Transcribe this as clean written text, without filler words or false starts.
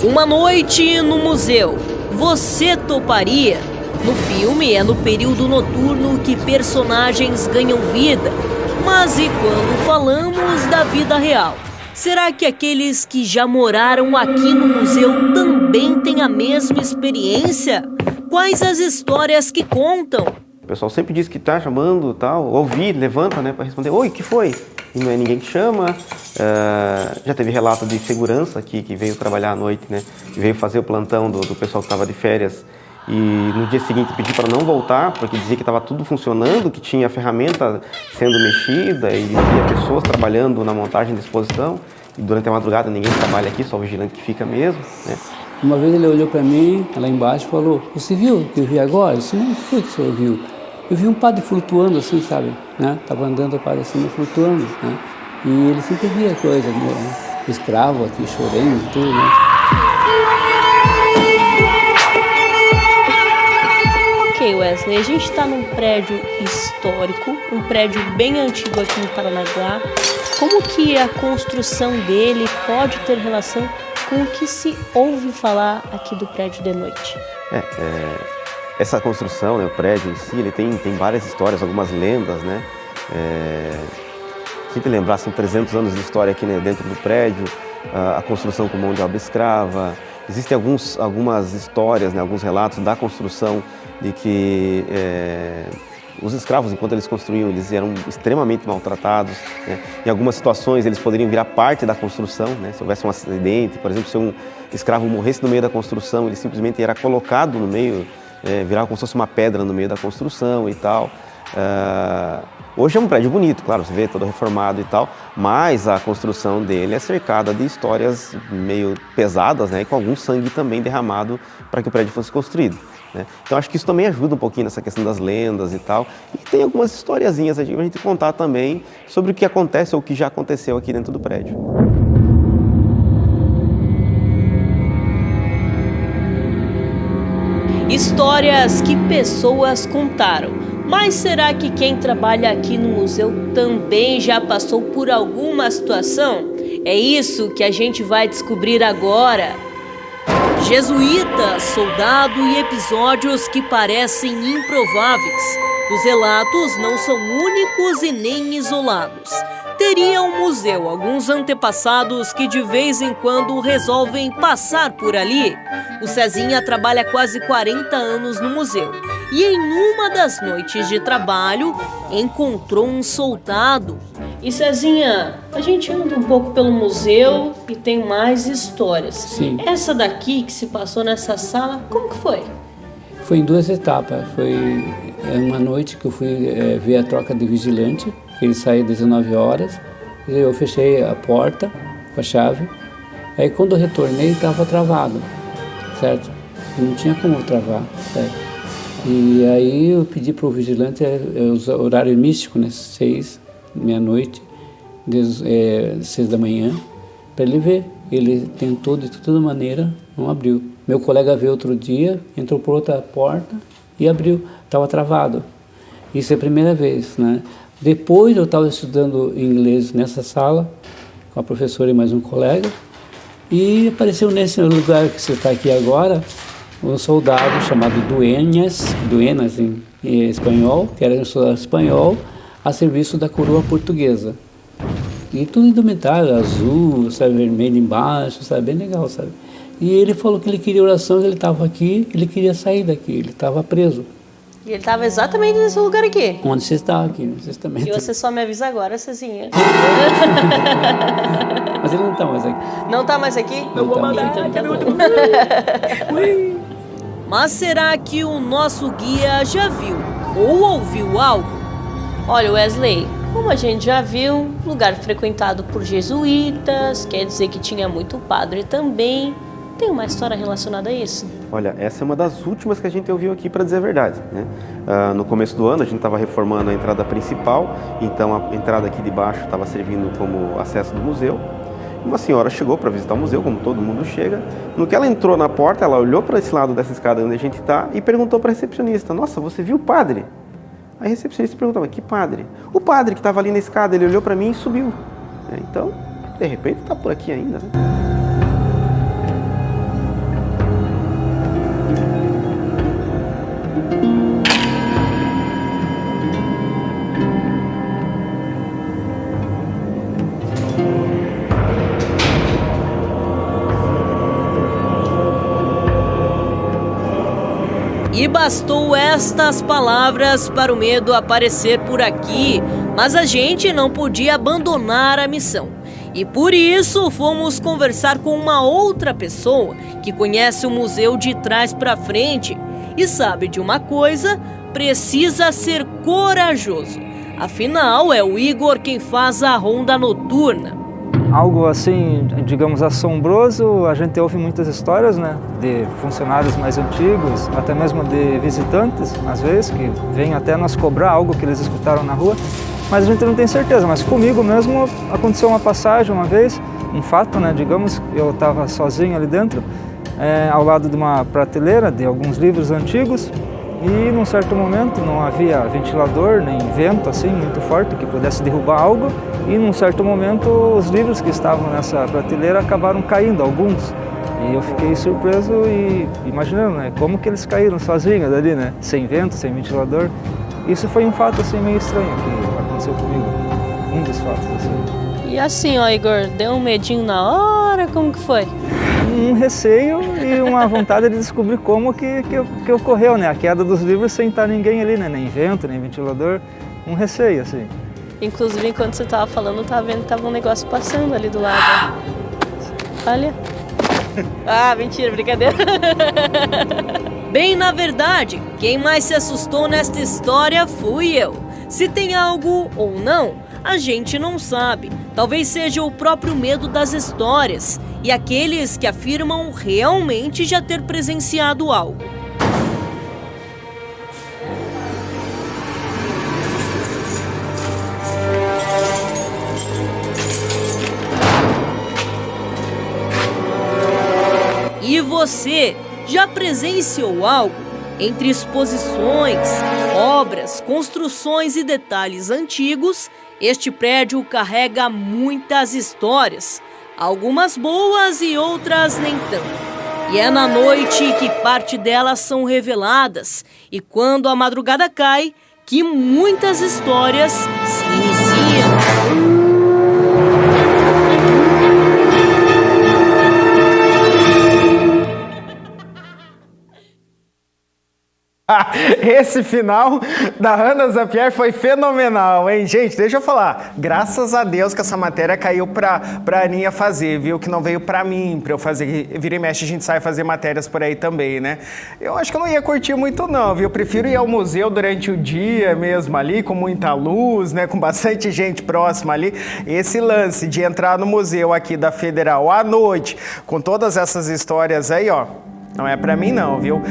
Uma noite no museu. Você toparia? No filme é no período noturno que personagens ganham vida. Mas e quando falamos da vida real? Será que aqueles que já moraram aqui no museu também têm a mesma experiência? Quais as histórias que contam? O pessoal sempre diz que tá chamando, tal, ouvir, levanta, né, para responder. Oi, que foi? E não é ninguém que chama. Já teve relato de segurança aqui que veio trabalhar à noite, né? Que veio fazer o plantão do pessoal que estava de férias e no dia seguinte pediu para não voltar porque dizia que estava tudo funcionando, que tinha ferramenta sendo mexida e via pessoas trabalhando na montagem da exposição. E durante a madrugada ninguém trabalha aqui, só o vigilante que fica mesmo, né? Uma vez ele olhou para mim, lá embaixo, e falou: "Você viu o que eu vi agora?" Eu disse: "Não, o que foi que o senhor viu?" Eu vi um padre flutuando assim, sabe? Né? Tava andando o padre assim, flutuando, né? E ele sempre via coisa, né? Escravo aqui chorando e tudo, né? Ok, Wesley, a gente está num prédio histórico, um prédio bem antigo aqui no Paranaguá. Como que a construção dele pode ter relação com o que se ouve falar aqui do prédio de noite? Essa construção, né, o prédio em si, ele tem várias histórias, algumas lendas, né? Sempre lembrar, são 300 anos de história aqui, né, dentro do prédio, a construção com mão de obra escrava. Existem algumas histórias, né, alguns relatos da construção de que os escravos, enquanto eles construíam, eles eram extremamente maltratados, né? Em algumas situações, eles poderiam virar parte da construção, né? Se houvesse um acidente, por exemplo, se um escravo morresse no meio da construção, ele simplesmente era colocado no meio, virava como se fosse uma pedra no meio da construção e tal. Hoje é um prédio bonito, claro, você vê todo reformado e tal, mas a construção dele é cercada de histórias meio pesadas, né, e com algum sangue também derramado para que o prédio fosse construído, né? Então acho que isso também ajuda um pouquinho nessa questão das lendas e tal. E tem algumas historiazinhas aqui para a gente contar também sobre o que acontece ou o que já aconteceu aqui dentro do prédio. Histórias que pessoas contaram. Mas será que quem trabalha aqui no museu também já passou por alguma situação? É isso que a gente vai descobrir agora. Jesuíta, soldado e episódios que parecem improváveis. Os relatos não são únicos e nem isolados. Teria um museu alguns antepassados que de vez em quando resolvem passar por ali. O Cezinha trabalha quase 40 anos no museu e em uma das noites de trabalho encontrou um soldado. E Cezinha, a gente anda um pouco pelo museu e tem mais histórias. Sim. Essa daqui que se passou nessa sala, como que foi? Foi em duas etapas. Foi uma noite que eu fui ver a troca de vigilante. Ele saiu às 19 horas, eu fechei a porta com a chave. Aí quando eu retornei, estava travado, certo? Não tinha como travar, certo? E aí eu pedi para o vigilante, o horário místico, né, 6, meia-noite, 6 da manhã, para ele ver. Ele tentou de toda maneira, não abriu. Meu colega veio outro dia, entrou por outra porta e abriu, estava travado. Isso é a primeira vez, né? Depois eu estava estudando inglês nessa sala, com a professora e mais um colega, e apareceu nesse lugar que você está aqui agora, um soldado chamado Duenas em espanhol, que era um soldado espanhol, a serviço da coroa portuguesa. E tudo indumentário, azul, sabe, vermelho embaixo, sabe, bem legal, sabe. E ele falou que ele queria oração, ele estava aqui, ele queria sair daqui, ele estava preso. E ele estava exatamente nesse lugar aqui. Onde você está aqui, vocês também. E você só me avisa agora, Cezinha. Mas ele não está mais aqui. Não está mais aqui? Não vou mandar. Então tá bom. Mas será que o nosso guia já viu ou ouviu algo? Olha, Wesley, como a gente já viu, lugar frequentado por jesuítas, quer dizer que tinha muito padre também. Tem uma história relacionada a isso? Olha, essa é uma das últimas que a gente ouviu aqui, para dizer a verdade, né? No começo do ano a gente estava reformando a entrada principal, então a entrada aqui de baixo estava servindo como acesso do museu. Uma senhora chegou para visitar o museu, como todo mundo chega. No que ela entrou na porta, ela olhou para esse lado dessa escada onde a gente está e perguntou para a recepcionista: nossa, você viu o padre? A recepcionista perguntou: que padre? O padre que estava ali na escada, ele olhou para mim e subiu. Então, de repente, está por aqui ainda, né? E bastou estas palavras para o medo aparecer por aqui, mas a gente não podia abandonar a missão. E por isso fomos conversar com uma outra pessoa que conhece o museu de trás para frente e sabe de uma coisa: precisa ser corajoso. Afinal, é o Igor quem faz a ronda noturna. Algo assim, digamos, assombroso, a gente ouve muitas histórias, né, de funcionários mais antigos, até mesmo de visitantes, às vezes, que vêm até nos cobrar algo que eles escutaram na rua, mas a gente não tem certeza. Mas comigo mesmo aconteceu uma passagem uma vez, um fato, né, digamos, eu estava sozinho ali dentro, ao lado de uma prateleira de alguns livros antigos, e num certo momento não havia ventilador nem vento assim muito forte que pudesse derrubar algo, e num certo momento os livros que estavam nessa prateleira acabaram caindo, alguns, e eu fiquei surpreso e imaginando, né, como que eles caíram sozinhos ali, né, sem vento, sem ventilador. Isso foi um fato assim meio estranho que aconteceu comigo, um dos fatos assim. E assim, ó, Igor, deu um medinho na hora, como que foi? Um receio e uma vontade de descobrir como que ocorreu, né? A queda dos livros sem estar ninguém ali, né? Nem vento, nem ventilador. Um receio, assim. Inclusive, enquanto você tava falando, eu tava vendo que tava um negócio passando ali do lado. Olha. Ah, mentira, brincadeira. Bem, na verdade, quem mais se assustou nesta história fui eu. Se tem algo ou não, a gente não sabe. Talvez seja o próprio medo das histórias e aqueles que afirmam realmente já ter presenciado algo. E você já presenciou algo? Entre exposições, obras, construções e detalhes antigos, este prédio carrega muitas histórias, algumas boas e outras nem tanto. E é na noite que parte delas são reveladas, e quando a madrugada cai, que muitas histórias se iniciam. Esse final da Ana Zampieri foi fenomenal, hein? Gente, deixa eu falar. Graças a Deus que essa matéria caiu pra Aninha fazer, viu? Que não veio pra mim, pra eu fazer. Vira e mexe, a gente sai fazer matérias por aí também, né? Eu acho que eu não ia curtir muito não, viu? Eu prefiro ir ao museu durante o dia mesmo ali, com muita luz, né? Com bastante gente próxima ali. Esse lance de entrar no museu aqui da Federal à noite, com todas essas histórias aí, ó, não é pra mim não, viu?